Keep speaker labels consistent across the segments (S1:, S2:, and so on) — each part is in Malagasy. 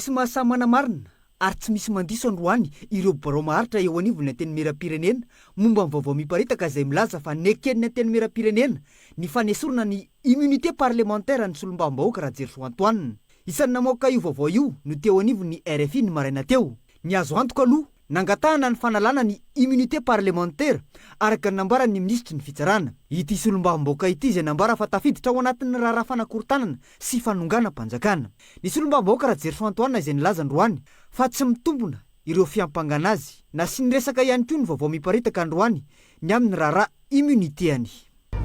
S1: Misy mahasamana marina ary tsy misy mandiso androany ireo barao maharitra eo anivony teny mera-pirenena momba ny vaovao miparitaka izay milaza fa neken'ny teny mera-pirenena ny fanesorana ny immunité parlementaire ny solombavambahoaka raha jery soantoanina. Isan'ny namoaka io vaovao io no teo anivony RFI ny maraina teo. Ny azo antoka aloha nangatahana ny fanalana ny immunité parlementaire araka ny nambaran'ny ministry ny fitsarana. Ity solombavambahoaka ity izay nambara fa tafiditra ao anatin'ny raharaha fanakorontanana sy fanongana-panjakana. Ny solombavambahoaka raha jery soantoanina izay nilaza androany fa tsy mitombona ireo fiampangana azy na sy niresaka ihany koa ny vaovao miparitaka androany ny amin'ny raharaha immunitéany.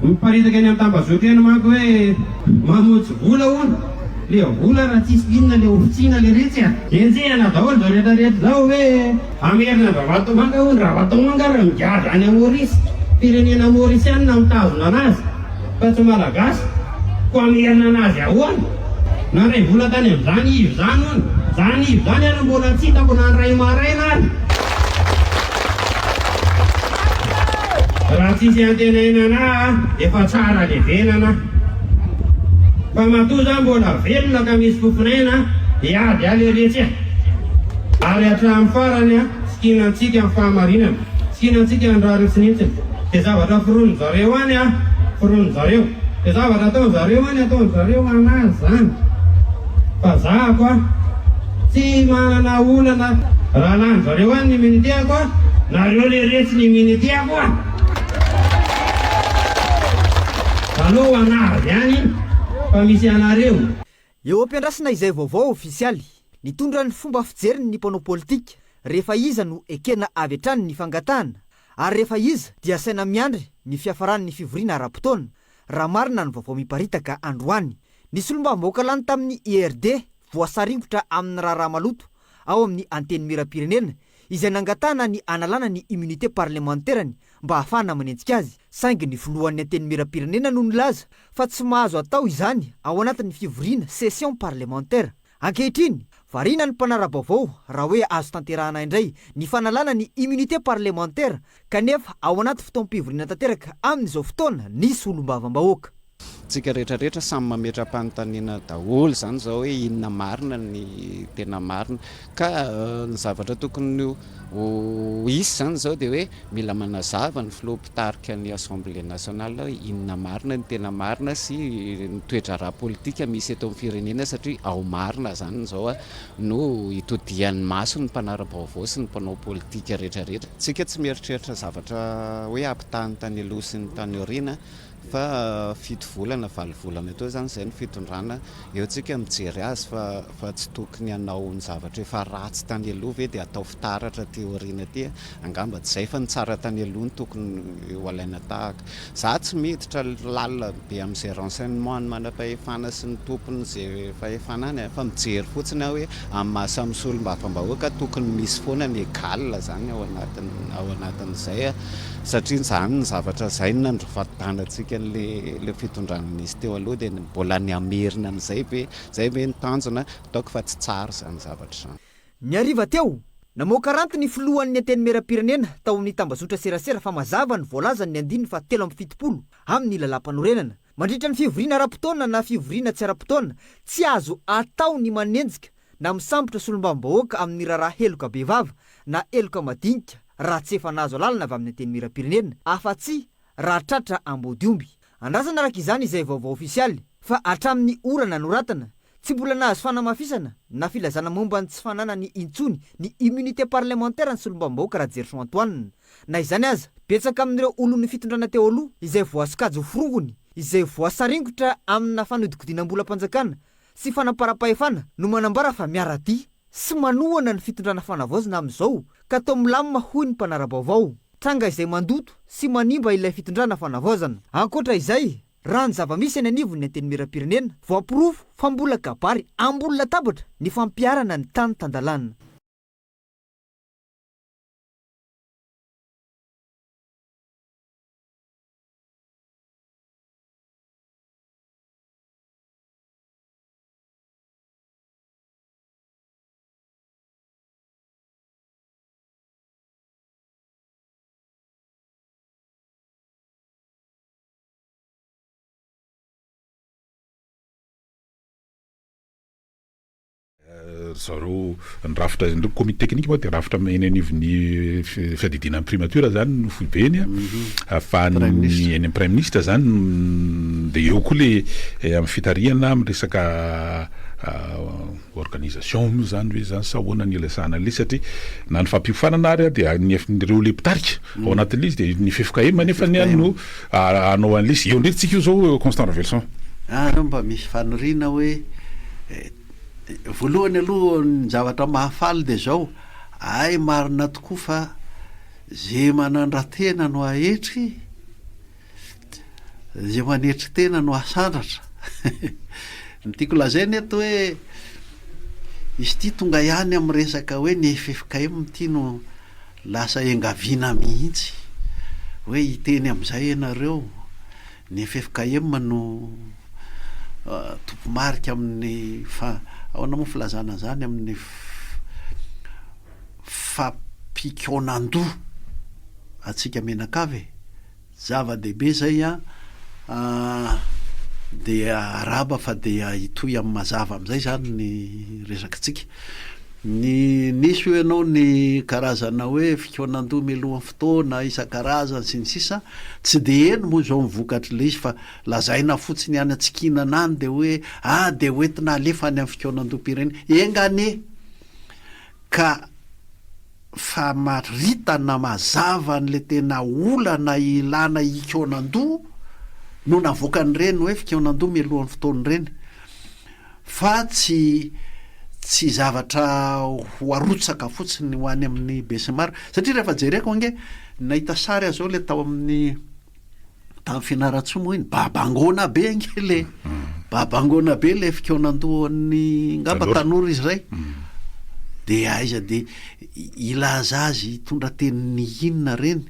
S2: Miparitaka any amin'ny tambazotra eny manko hoe mamotsy vola hono. Le vola raha tsisy inona le ofitsina le retsy enjehana daholo zao rehetrarehetra zao hoe amerina Rabatomanga hono. Rabatomanga raha migadra any Maorisy, firenena maorisiana mitazona anazy fa tsy malagasy ko amerina anazy ahoana. Na ray vola tany amin'izany ivo zany hono. Zany ivo zany ary mbola tsy hitako na ny ray maraina ary. Raha tsisy antenainana efa tsara le venana. Fa matoa zany mbola velona ka misy fofinaina iady ale retsy ary hatramin'ny farany sikinantsika amin'ny fahamarinana, sikinantsika ny raha retsinitsiny. Dia zavatra fironon zareo any fironon zareo. Dia zavatra ataon zareo any ataon zareo anazy zany. Fa zahako tsy manana olana raha lany zareo any ny immunitéako nareo le retsy ny immunitéako aloha anazy any fa misy anareo.
S1: Eo ampiandrasana izay vaovao ofisialy nitondra ny fomba fijeriny ny mpanao politika rehefa iza no ekena avy hatrany ny fangatahana ary rehefa iza dia saina miandry ny fiafaran'ny fivoriana ara-potoana raha marina ny vaovao miparitaka androany. Ny solombavambahoaka lany tamin'ny IRD voasaringotra amin'ny raharaha maloto ao amin'ny anteny mera-pirenena izay nangatahana ny analana ny immunité parlementaire mba ahafahana manenjika azy. Saingy ny filohan'ny anteny mera-pirenena no nilaza fa tsy mahazo atao izany ao anatin'ny fivoriana session parlementaire. Ankehitriny variana ny mpanara-baovao raha hoe azo tanterahana indray ny fanalana ny immunité parlementaire kanefa ao anaty fotoam-pivoriana tanteraka amin'izao fotoana ny solombavambahoaka.
S3: Tsika rehetrarehetra samy mametra-panontaniana daholo zany zao hoe inona marina ny tena marina ka ny zavatra tokony ho isy zany zao dia hoe mila manazava ny filoha-pitarika ny Assemblée nationale hoe inona marina ny tena marina sy ny toetra ara-politika misy eto amin'ny firenena satria ao marina zany zao no itodian'ny maso ny mpanara-baovao sy ny mpanao politika rehetrarehetra. Tsika tsy mieritreritra zavatra hoe ampitahany tany aloha sy ny tany aoriana fa 7 volana 8 volana teo zany izay ny fitondrana eo tsika mijery azy fa tsy tokony hanao ny zavatra efa ratsy tany aloha ve dia atao fitaratra ty aoriana ty angamba tsy izay fa ny tsara tany aloha ny tokony ho alaina tahaka. Za tsy miditra lalina be amin'izay renseignement ny manam-pahefana sy ny tompony izay fahefana any fa mijery fotsiny aho hoe amin'ny maha-samy solombavambahoaka tokony misy foana ny égal zany ao anatin'izay satria zany ny zavatra izay no nandrofatanantsika le fitondrana nisy teo aloha dia mbola ny amerina an'izay be zay be ny tanjona ataoko fa tsy tsara zany zavatra zany.
S1: Ny hariva teo namoaka ranty ny filohan'ny anteny mera-pirenena tao amin'ny tambazotra serasera fa mazava ny voalazany 770 amin'ny lalam-panorenana mandritra ny fivoriana ara-potoana na fivoriana tsy ara-potoana tsy azo atao ny manenjika na misambotra solombavambahoaka amin'ny raharaha heloka bevava na heloka madinika raha tsy efa nahazo lalina avy amin'ny anteny mera-pirenena afa-tsy raha tratra ambodiomby. Andrasana araka izany izay vaovao ofisialy fa hatramin'ny orana noratana tsy mbola nahazo fanamafisana na filazana momba ny tsy fanana ny intsony ny immunité parlementaire ny solombavambahoaka raha jery soantoanina. Na izany aza betsaka amin'ireo olon'ny fitondrana teo aloha izay voasikajo forongony izay voasaringotra amina fanodikodinam-bola-panjakana sy fanampara-pahefana no manambara fa miaradia sy manohana ny fitondrana fanavaozina amin'izao ka tao milamina hoy ny mpanara-baovao tranga izay mandoto sy manimba ilay fitondrana fanavaozana. Ankoatra izay raha ny zava-misy any anivony ny anteny mera-pirenena voampirofo fa mbola kabary ambony latabatra ny fampiarana ny tany tandalana.
S4: zareo ny rafitra ndreo comité technique moa dia rafitra eny anivon'ny fiadidina ny primature zany no foibeny ahafahan'ny eny prime ministre zany dia eo koa le amin'ny fitariana amin'ny resaka organisation moa zany hoe zany sahoana ny lasana le satria na ny fampiofanana ary dia nireo le mpitarika ao anatin'le izy dia ny FFKM nefa ny any no anao an'le izy eo ndreky tsika io zao Constant Revelson
S5: mba misy fanoriana hoe voalohany aloha ny zavatra mahafaly dia zao marina tokoa fa zay manandra-tena no ahetry zay manetry tena no asandratra ny tiako lazainy eto hoe izy ity tonga ihany amin'ny resaka hoe ny FFKM ty no lasa engaviana mihitsy hoe hiteny amin'izay ianareo ny FFKM no tompomarika amin'ny ahoana moa filazana zany amin'ny fampikionandoha atsika menakavy zava-dehibe zay dia araba fa dia hitoy amin'ny mazava amin'izay zany ny resakitsika nisy hoe ianao ny karazana hoe fikionandoha milohan'ny fotoana isan-karazany sy ny sisa tsy de eny moa zao mivokatra le izy fa lazaina fotsiny any atsikinana any de hoe de hoentina alefa any amin'ny fikionandoham-pirenena engane ka fa maritana mazava n'le tena olana ilana ikionandoha no navoakany reny hoe fikionandoha milohan'ny fotoana reny fa tsy zavatra ho arotsaka fotsiny ho any amin'ny besemar satria rehefa jereko ange nahita sary azao le tao amin'ny fianaratsoa moa iny babangona be ange le babangona be le fikionandohan'ny ngamba tanora izy zay de aiza de ilaza azy tondra tenin'ny inona reny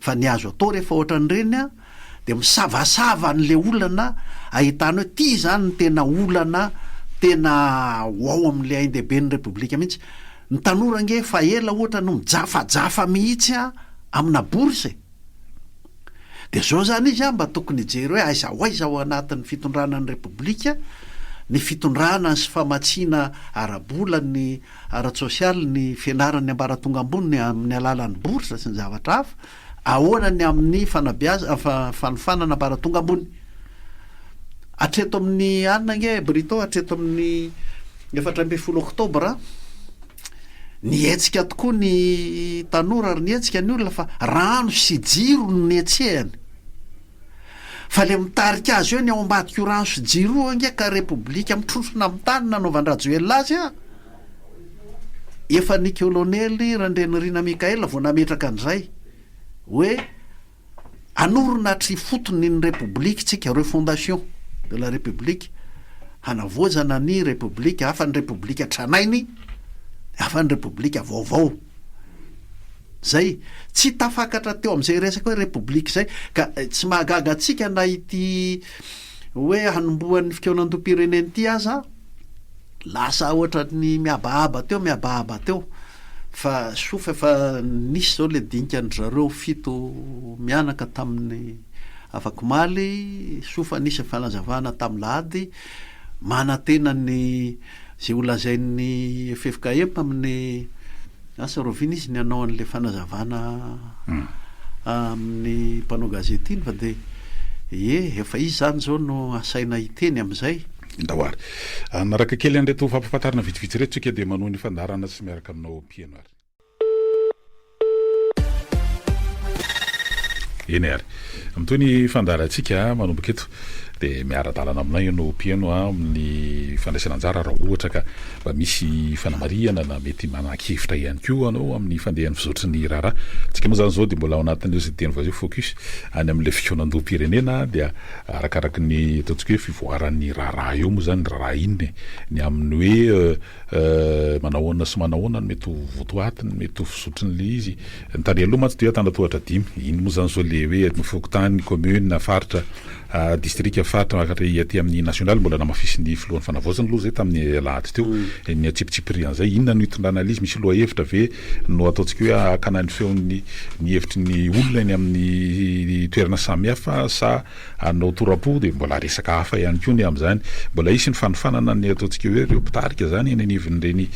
S5: fa ny azo atao rehefa ohatran'ireny de misavasava n'le olana ahitana hoe ty zany ny tena olana tena ao amin'le ain-dehibe ny repoblika mihitsy ny tanora nge fa ela ohatra no mijafajafa mihitsy amina bourse de zao zany izy mba tokony hijery hoe aiza ao anatin'ny fitondrana ny repoblika ny fitondrana sy famatsiana arabola ny ara-tsosialy ny fianarany ambaratonga ambony amin'ny alalan'ny bourse sy ny zavatra hafa ahoanany amin'ny fanofanana ambaratonga ambony atreto amin'ny anina nge Brito atreto amin'ny 14 oktobra nietsika tokoa ny tanora ary nietsika ny olona fa rano sy jiro no nietsehany fa le mitarika azy eo ny ao ambadika io rano sy jiro ange ka repoblika mitrotrona amin'ny tany nanaovandrajoela azy efa ny kolonely Randreny Rina Mikaela vao nametraka an'izay hoe anorona tri fotony ny repoblika tsika refondation de la république hanavoazana ny repoblika hafa ny repoblika tranainy hafa ny repoblika vaovao zay tsy tafakatra teo amin'izay resaka hoe repoblika zay ka tsy mahagaga atsika na ity hoe hanombohan'ny fikionandoha-pireneny ity aza lasa ohatra ny miabahaba teo fa sofa efa nisy zao le dinika ny zareo 7 mianaka tamin'ny afakomaly sofa nisy fanazavana tamin'ny lahady manatena ny zay olazain'ny FFKM amin'ny asa rovina izy ny anao an'le fanazavana amin'ny mpanao gazety iny fa de efa izy zany zao no asaina hiteny amin'izay
S4: ndahoary naraka kely anreto fampafatarana vitsivitsy reto tsika dia manao ny fandarana sy miaraka aminao piano ary eny ary amin'itony fandarantsika manomboka eto dia miara-dalana aminay ianao piano amin'ny fandraisana anjara raha ohatra ka mba misy fanamariana na mety manan-kevitra ihany koa anao amin'ny fandehan'ny fizotry ny raharaha tsika moa zany zao dia mbola ao anatin'ireo zay teny vazio focus any amin'le fikionandoha-pirenena dia arakaraky ny ataontsika hoe fivoaran'ny raharaha eo moa zany raharaha inny ny amin'ny hoe manahoana sy manahoana mety ho votoatiny mety ho fizotryn'le izy ny tany aloha mantsy dia tandatohatra 5 iny moa zany zao le hoe mifokotany commune faritra distrika faritra aty amin'ny national mbola namafisy filohan'ny fanavaozana aloha zay tamin'ny lahatra teo ny atsipitsiprian zay inona no hitondrana izy misy loha hevitra ve no ataontsika hoe akanany feon'ny hevitry ny olona eny amin'ny toerana samihafa sa anao torapo de mbola resaka hafa ihany koa ny am'zany mbola isy ny fanofanana ny ataontsika hoe reo mpitarika zany eny anivin'ireny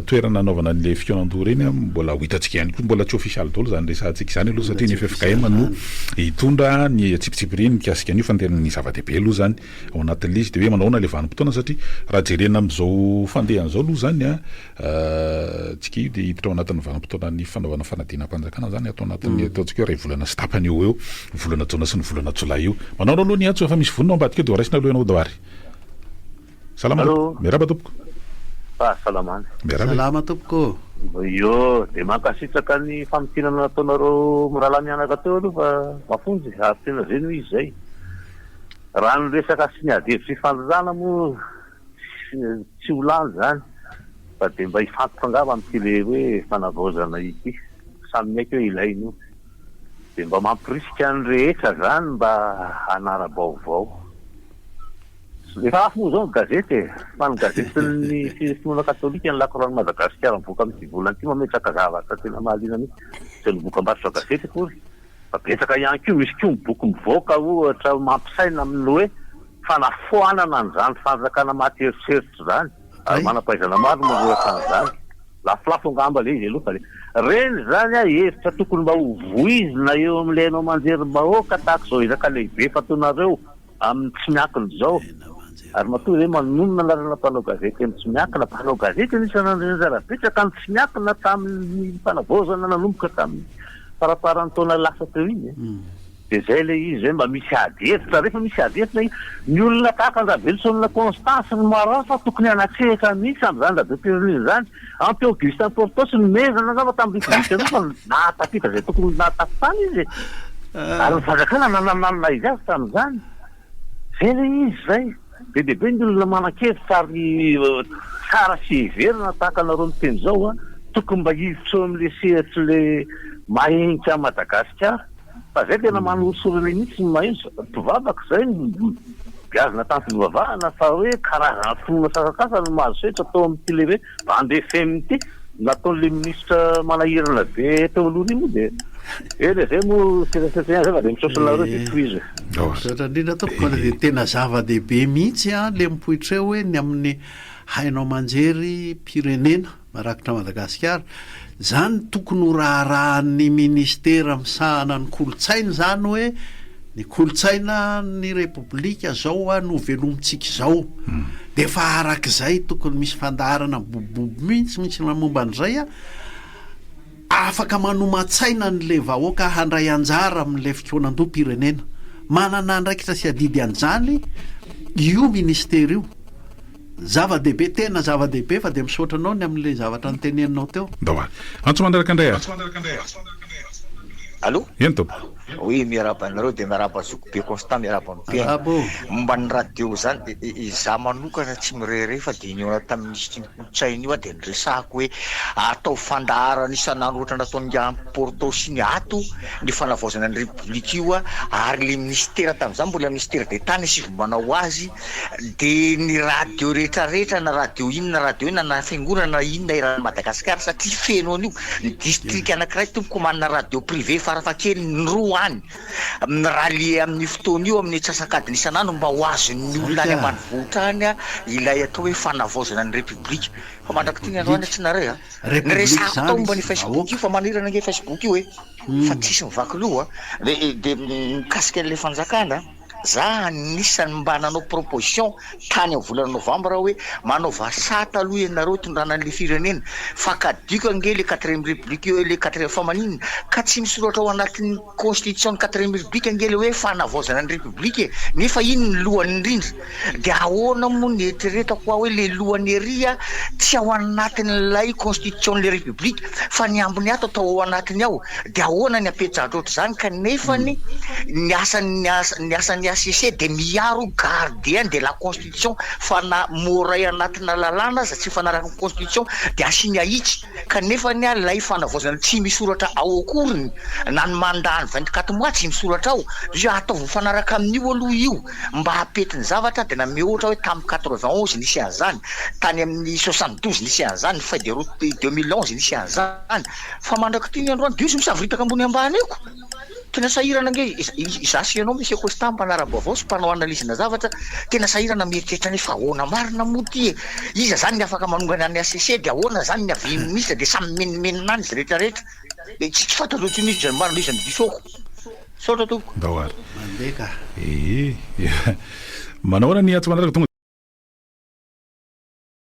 S4: toerana anaovana an'le fikonan-doha reny mbola ho hitantsika ihany koa mbola tsy official daholo zany resantsika zany aloha satria ny FFKM no hitondra ny tsipitsipiry mikasika an'io fantenany zava-dehibe aloha zany ao anatin'le izy de hoe manao na le vanim-potoana satria raha jerena am'izao fandehan'izao aloha zany tsika io de hiditra ao anatin'ny vanim-potoana ny fanaovana fanadinam-panjakana zany atao anatin'ny ataontsika hoe ray volana sy tapany eo volana jaona sy ny volana jolay io manao aloha ny antso efa misy vonina ao ambadika de raisina aloha ianao dawary salama miaraba tompoko
S5: salama tompoko
S6: Yo, de mankasitraka ny famitinana nataonareo mirala mianaka teo aloha fa mafonjy ary tena zeny izy zay raha ny resaka sy ny adevy sy fanjana moa tsy ho lany zany fa de mba hifantoka angamba am'ty le hoe fanavaozana ity samy maiky hoe ilainy io de mba mampirisika ny rehetra zany mba hanara-baovao efa afo moa zao ny gazety fa ny gazetin'ny finoana katolika ny lakorano Madagasikara mivoaka amin'ity volana ity mametraka zavatra tena mahaliana mihitsy tsy ny bokambarotra gazety kory fa betsaka ihany koa misy koa boky mivoaka ohatra mampisaina amin'ny hoe fanafoanana an'izany fanjakana maty-eritseritra zany ary manam-pahaizana maro manoratra an'izany lafolafo angamba le izy aloha fa reny zany hevitra tokony mba ho voizina eo amin'lenao manjery-bahoaka tahaka zao ezaka lehibe fataonareo amin'ny tsy miakiny zao ary matoa zay manonona lalana mpanao gazety amin'ny tsy miakina mpanao gazety anisan'ireny zara-betsaka ny tsy miakina tamin'ny fanavaozana nanomboka tamin'ny faraparany taona lasa teo iny de zay le izy zay mba misy adevitra rehefa misy adevitra ny olona tahaka andravelotsonina Constance ny maro fa tokony anatsehatra mihitsy am'izany da Pirelli zany ampy Augustin Portos ny mezana angamba tamin'ny republique aloha fa nahatapita zay tokony nahatapitany izy ary ny fanjakana nanananina izy azy tamin'izany zay le izy zay be dehibe ny olona manan-kevitra ary tsara sy heverina tahaka anareo miteny zao tokony mba hiditra amin'le sehatry le mahenika Madagasikara fa zay tena manorosorana mihitsy ny mahitsy mpivavaka zay gazina tany fivavahana fa hoe karazana fonona sakakasa no mahazo setra atao amin'ity le hoe Bande FM ity nataon'le ministra manahirana be teo aloha iny de eny zay moa tena zay fa de misaosanareo ty toizy
S5: indrindra tompoko de tena zava-dehibe mihitsy le mipoitra eo hoe ny amin'ny hainao manjery pirenena marakitra Madagasikara zany tokony ho raharahan'ny ministera misahana ny kolotsaina zany hoe ny kolotsaina ny repoblika zao no velomitsika zao de fa arak'izay tokony misy fandaharana bobobo mihitsy momba an'izay afaka manomatsaina n'le vahoaka handray anjara amin'le fikonan-doha pirenena manana andraikitra sy adidy an'izany io ministera io zava-dehibe tena zava-dehibe fa de misaotra anao ny amin'le zavatra nyteneninao teo
S4: dawa antso mandaraka andray
S7: allo
S4: eny tompoko
S7: oui miaraba anareo de miaraba zoko be constant miaraba mipena momba ny radio zany iza manokana tsy mirere fa de niona tamin'ny kolotsaina io de niresahako hoe atao fandaharana isan'andro ohatra nataon'ny Porto sy ny ato ny fanavaozana ny republique io ary le ministera tamin'izany mbola ministera d'État ny sivombanao azy de ny radio rehetrarehetra na radio inona na fiangonana inona iran'ny Madagasikara satria feno an'io ny district anankiray tompoko manana radio privé farafakely ny roa any amin'ny ralie amin'ny fotoana io amin'ny tsasakadiny isan'andro mba ho azon'ny olona any ambanivohitra any ilay atao hoe fanavaozana ny republique fa mandraky ty ny andro any tsy nareo niresako tao momba ny Facebook io fa manirana ange Facebook io fa tsisy mivaky loha de mikasika an'le fanjakana za nisany mba nanao proposition tany amin'ny volana novambra hoe manao vasata aloha ianareo tondrana an'le firenena fa kadiko ange le 4e république io le 4e famanina ka tsy misy loatra ao anatin'ny constitution ny 4e république ange le hoe fanavaozana ny république nefa iny ny lohany indrindra de ahoana moa ny eritreretako hoe le lohany eria tsy ao anatin'ilay constitution le république fa ny ambiny ato atao ao anatiny ao de ahoana ny apetrahatra ohatr'izany ka nefa ny asany ny ACC de miaro gardien de la constitution fa na moray anatina lalàna za tsy fanaraka ny constitution de asiny ahitsy kanefa ny lay fanavozana tsy misoratra ao akoriny na ny mandany 24 mois tsy misoratra ao io ataovy fanaraka amin'io aloha io mba hapetiny zavatra de na mihoatra hoe tamin'ny 91 nisy an'izany tany amin'ny 72 nisy an'izany fa de 2011 nisy an'izany fa mandraka ty ny androany de io sy misavoritaka ambony ambany eko tena sahirana nge izasy ianao misy Costa mpanara-baovao sy mpanao analizina zavatra tena sahirana mieritreritra ny fa ahoana marina moa ty iza zany ny afaka manongana any ACC de ahoana zany ny avy ministre de samy menimenina any izy rehetrarehetra de tsy fantatra ty nisy zany marina izany disoko saotra toko
S5: mandeha ka
S4: manahoana ny atsy manaraka tonga